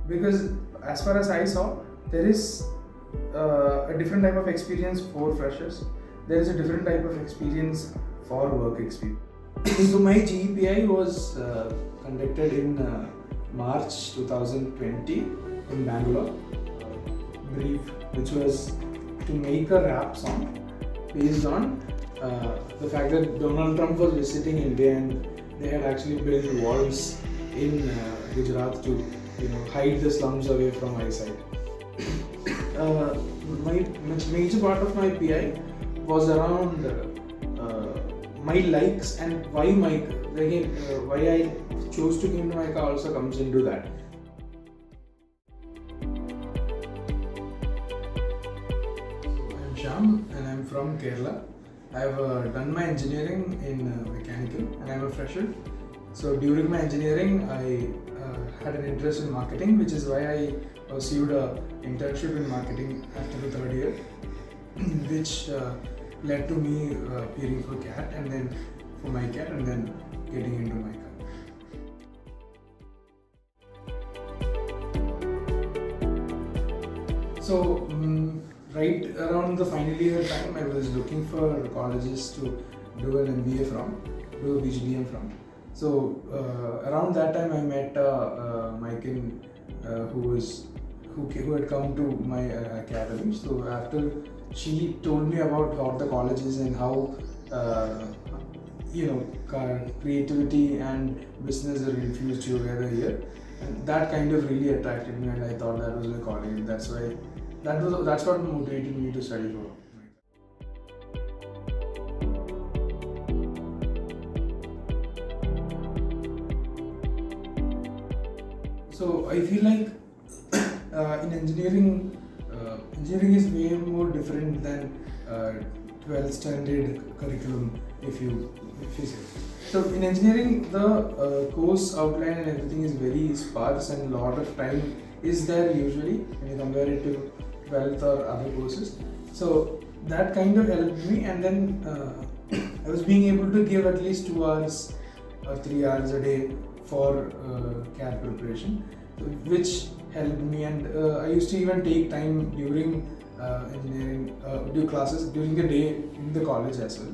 because as far as I saw, there is a different type of experience for freshers. There is a different type of experience for work experience. So my GEPI was conducted in March 2020 in Bangalore. Brief, which was to make a rap song based on the fact that Donald Trump was visiting India and they had actually built walls in Gujarat to hide the slums away from eyesight. My major part of my PI was around my likes and why why I chose to come to MICA also comes into that. I'm Shyam and I'm from Kerala. I've done my engineering in mechanical and I'm a fresher. So during my engineering, I had an interest in marketing, which is why I pursued an internship in marketing after the third year, which led to me appearing for CAT and then for MICAT and then getting into MICA. So right around the final year time, I was looking for colleges to do an MBA from, do a PGDM from. So around that time, I met Mican, who had come to my academy. So after she told me about how the college is and how creativity and business are infused together here, and that kind of really attracted me, and I thought that was my calling. That's what motivated me to study for. So I feel like in engineering, engineering is way more different than 12th standard curriculum, if you say. So in engineering, the course outline and everything is very sparse and a lot of time is there usually when you compare it to 12th or other courses. So that kind of helped me, and then I was being able to give at least 2 hours or 3 hours a day for CAT preparation, which helped me. And I used to even take time during engineering, do classes during the day in the college as well.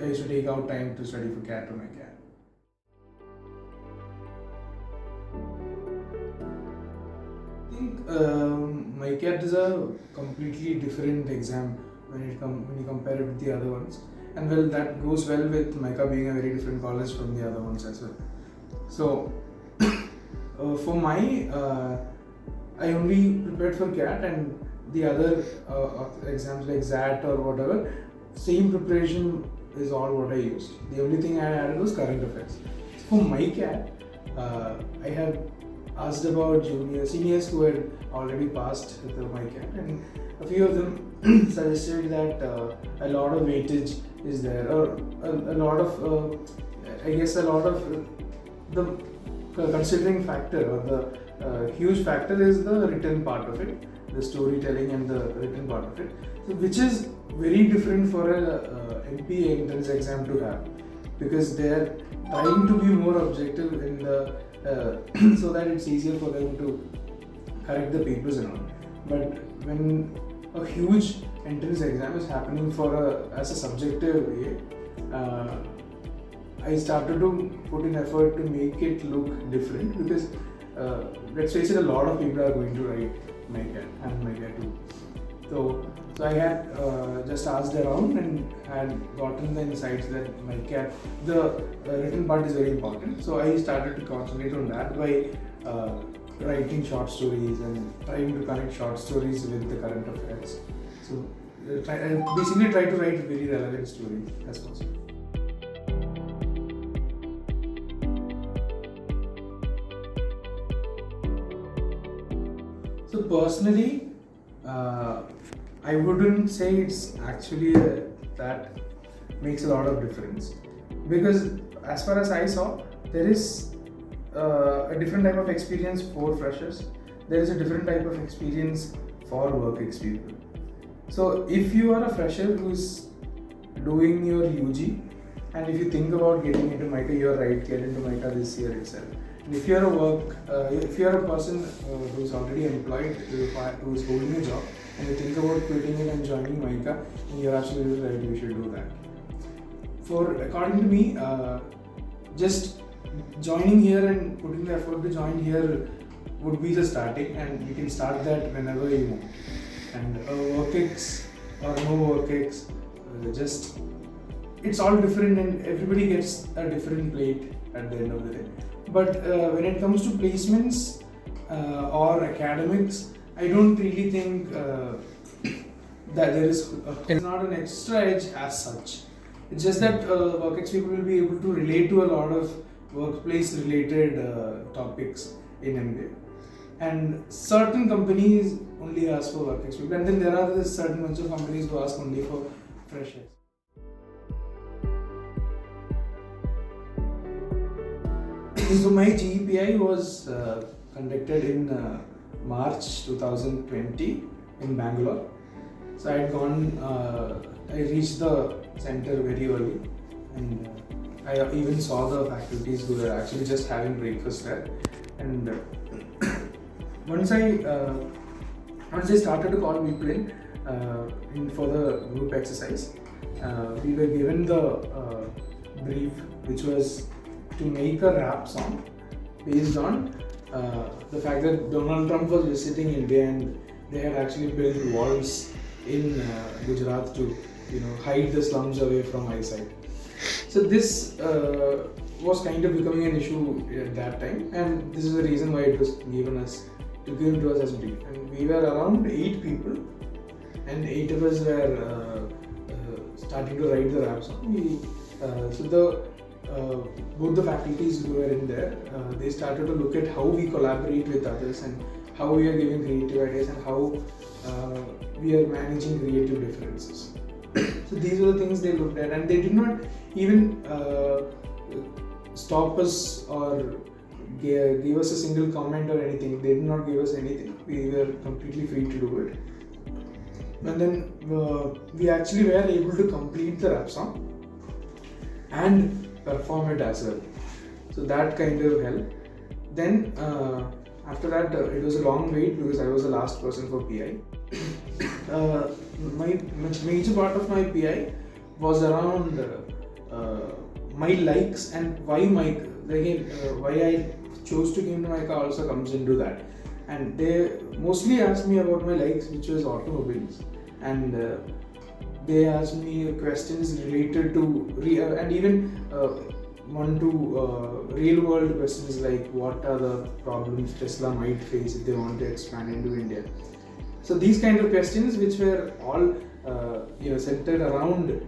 I used to take out time to study for CAT or MICAT. I think MICAT is a completely different exam when you compare it with the other ones, and well, that goes well with MICA being a very different college from the other ones as well. So for my, I only prepared for CAT, and the other exams like XAT or whatever, same preparation is all what I used. The only thing I added was current affairs. For MICAT, I had asked about seniors who had already passed the MICAT, and a few of them suggested that a lot of weightage is there, or a lot of the considering factor or the huge factor is the written part of it, the storytelling and the written part of it, so which is very different for a MP entrance exam to have, because they are trying to be more objective in the so that it's easier for them to correct the papers and all. But when a huge entrance exam is happening as a subjective way, I started to put in effort to make it look different, because let's face it, a lot of people are going to write MICAT and MICAT too. So I had just asked around and had gotten the insights that MICAT, the written part is very important. So I started to concentrate on that by writing short stories and trying to connect short stories with the current affairs. So I basically try to write very relevant stories as possible. So personally, I wouldn't say it's actually that makes a lot of difference, because as far as I saw, there is a different type of experience for freshers. There is a different type of experience for work experience. So if you are a fresher who's doing your UG, and if you think about getting into MICA, you're right, get into MICA this year itself. If you're if you're a person who's already employed, who is holding a job, and you think about quitting it and joining MICA, then you're absolutely right. You should do that. According to me, just joining here and putting the effort to join here would be the starting, and you can start that whenever you want. And work or no work just it's all different, and everybody gets a different plate at the end of the day. But when it comes to placements or academics, I don't really think that there is it's not an extra edge as such. It's just that WorkX people will be able to relate to a lot of workplace related topics in MBA. And certain companies only ask for WorkX people, and then there are this certain bunch of companies who ask only for freshers. So my GEPI was conducted in March 2020 in Bangalore. So I had I reached the center very early, and I even saw the faculties who were actually just having breakfast there. And once I started to call people in for the group exercise, we were given the brief, which was to make a rap song based on the fact that Donald Trump was visiting India and they had actually built walls in Gujarat to hide the slums away from eyesight. So this was kind of becoming an issue at that time, and this is the reason why it was given to us as brief. And we were around 8 people, and 8 of us were starting to write the rap song. Both the faculties who were in there, they started to look at how we collaborate with others and how we are giving creative ideas and how we are managing creative differences. So these were the things they looked at, and they did not even stop us or give us a single comment or anything. They did not give us anything. We were completely free to do it. And then we actually were able to complete the rap song and perform it as well. So that kind of helped. Then after that, it was a long wait because I was the last person for PI. My major part of my PI was around my likes and why why I chose to come to MICA also comes into that. And they mostly asked me about my likes, which was automobiles, and they asked me questions related to and even real world questions like what are the problems Tesla might face if they want to expand into India. So these kind of questions, which were all centered around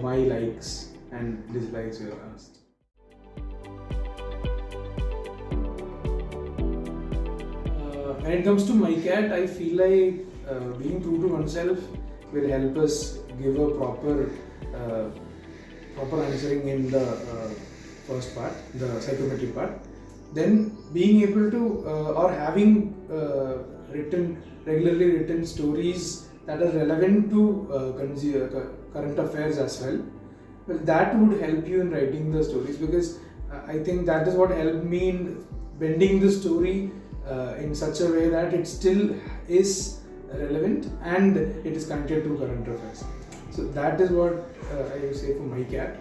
my likes and dislikes, were asked. When it comes to MICAT, I feel like being true to oneself will help us give a proper answering in the first part, the psychometric part. Then being able to or having regularly written stories that are relevant to current affairs as well. Well, that would help you in writing the stories, because I think that is what helped me in bending the story in such a way that it still is relevant and it is connected to current affairs. So that is what I would say for MICAT.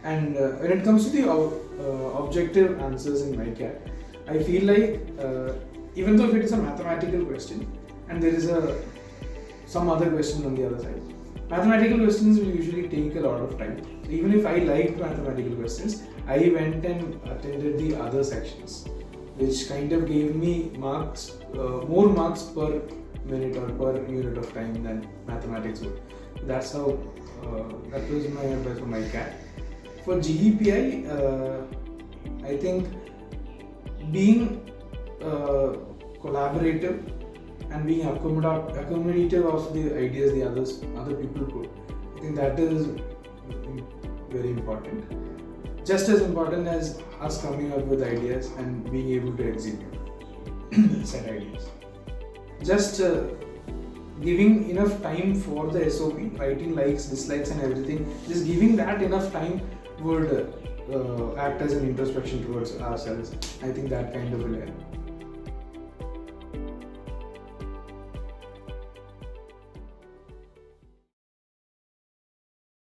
And when it comes to the objective answers in MICAT, I feel like even though if it is a mathematical question and there is some other question on the other side, mathematical questions will usually take a lot of time. So even if I liked mathematical questions, I went and attended the other sections, which kind of gave me marks, more marks per minute or per unit of time than mathematics would. That's how, that was my advice for MICAT. For GEPI, I think being collaborative and being accommodative of the ideas the other people put, I think that is very important. Just as important as us coming up with ideas and being able to execute said ideas. Just giving enough time for the SOP, writing likes, dislikes and everything, just giving that enough time would act as an introspection towards ourselves. I think that kind of will help.